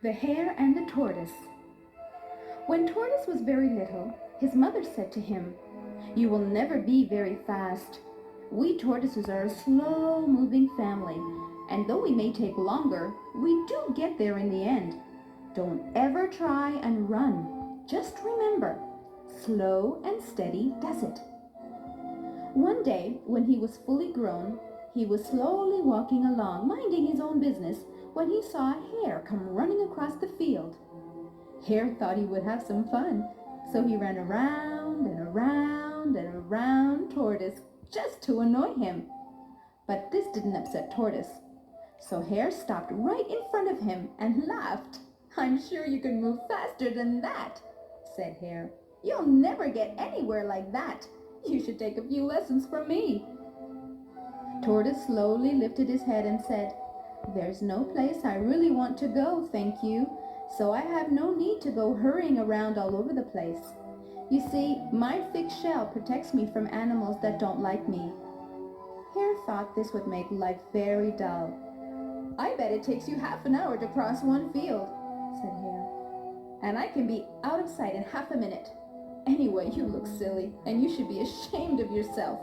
The Hare and the Tortoise. When Tortoise was very little, his mother said to him, "You will never be very fast. We tortoises are a slow-moving family, and though we may take longer, we do get there in the end. Don't ever try and run. Just remember, slow and steady does it." One day, when he was fully grown, he was slowly walking along, minding his own business, when he saw a hare come running across the field. Hare thought he would have some fun, so he ran around and around and around Tortoise just to annoy him. But this didn't upset Tortoise, so Hare stopped right in front of him and laughed. "I'm sure you can move faster than that," said Hare. "You'll never get anywhere like that. You should take a few lessons from me." Tortoise slowly lifted his head and said, "There's no place I really want to go, thank you, so I have no need to go hurrying around all over the place. You see, my thick shell protects me from animals that don't like me." Hare thought this would make life very dull. "I bet it takes you half an hour to cross one field," said Hare, "and I can be out of sight in half a minute. Anyway, you look silly, and you should be ashamed of yourself."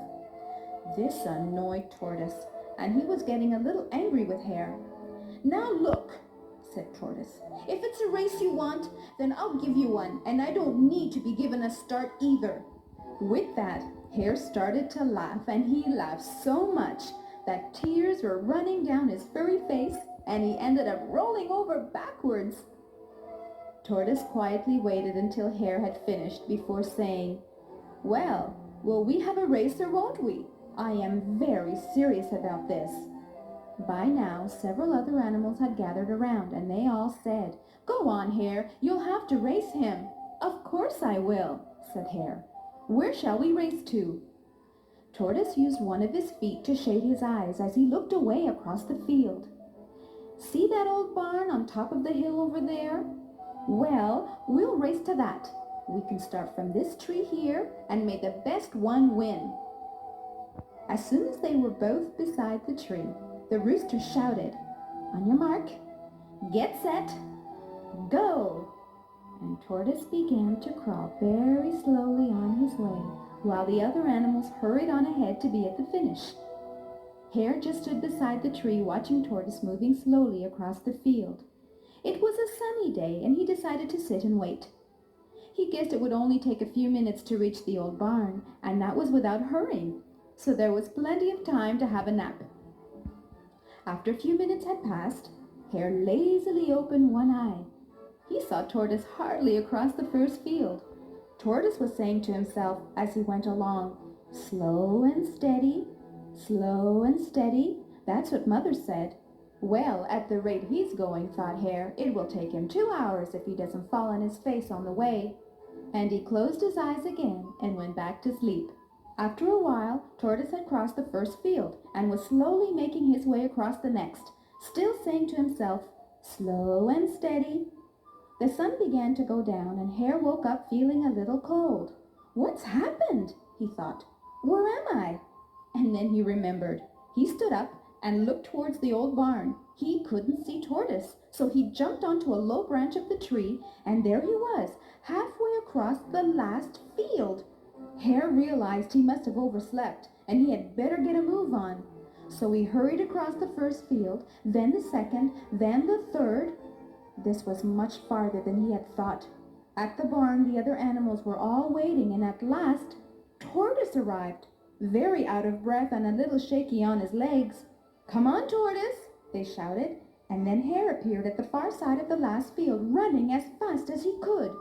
This annoyed Tortoise, and he was getting a little angry with Hare. "Now look," said Tortoise, "if it's a race you want, then I'll give you one, and I don't need to be given a start either." With that, Hare started to laugh, and he laughed so much that tears were running down his furry face, and he ended up rolling over backwards. Tortoise quietly waited until Hare had finished before saying, "Well, will we have a race or won't we? I am very serious about this." By now, several other animals had gathered around, and they all said, "Go on, Hare, you'll have to race him." "Of course I will," said Hare. "Where shall we race to?" Tortoise used one of his feet to shade his eyes as he looked away across the field. "See that old barn on top of the hill over there? Well, we'll race to that. We can start from this tree here, and may the best one win." As soon as they were both beside the tree, the rooster shouted, "On your mark, get set, go!" And Tortoise began to crawl very slowly on his way, while the other animals hurried on ahead to be at the finish. Hare just stood beside the tree watching Tortoise moving slowly across the field. It was a sunny day, and he decided to sit and wait. He guessed it would only take a few minutes to reach the old barn, and that was without hurrying, so there was plenty of time to have a nap. After a few minutes had passed, Hare lazily opened one eye. He saw Tortoise hardly across the first field. Tortoise was saying to himself as he went along, "Slow and steady, slow and steady. That's what Mother said." "Well, at the rate he's going," thought Hare, "it will take him 2 hours if he doesn't fall on his face on the way." And he closed his eyes again and went back to sleep. After a while, Tortoise had crossed the first field and was slowly making his way across the next, still saying to himself, "Slow and steady." The sun began to go down, and Hare woke up feeling a little cold. "What's happened?" he thought. "Where am I?" And then he remembered. He stood up and looked towards the old barn. He couldn't see Tortoise, so he jumped onto a low branch of the tree, and there he was, halfway across the last field. Hare realized he must have overslept, and he had better get a move on. So he hurried across the first field, then the second, then the third. This was much farther than he had thought. At the barn, the other animals were all waiting, and at last Tortoise arrived, very out of breath and a little shaky on his legs. "Come on, Tortoise," they shouted, and then Hare appeared at the far side of the last field, running as fast as he could.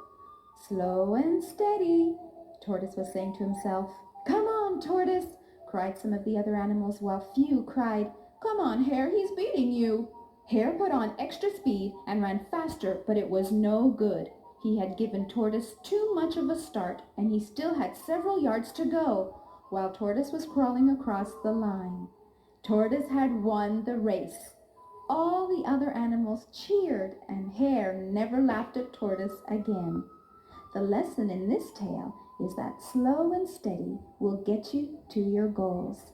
"Slow and steady," Tortoise was saying to himself. "Come on, Tortoise," cried some of the other animals, while few cried, "Come on, Hare, he's beating you." Hare put on extra speed and ran faster, but it was no good. He had given Tortoise too much of a start, and he still had several yards to go, while Tortoise was crawling across the line. Tortoise had won the race. All the other animals cheered, and Hare never laughed at Tortoise again. The lesson in this tale is that slow and steady will get you to your goals.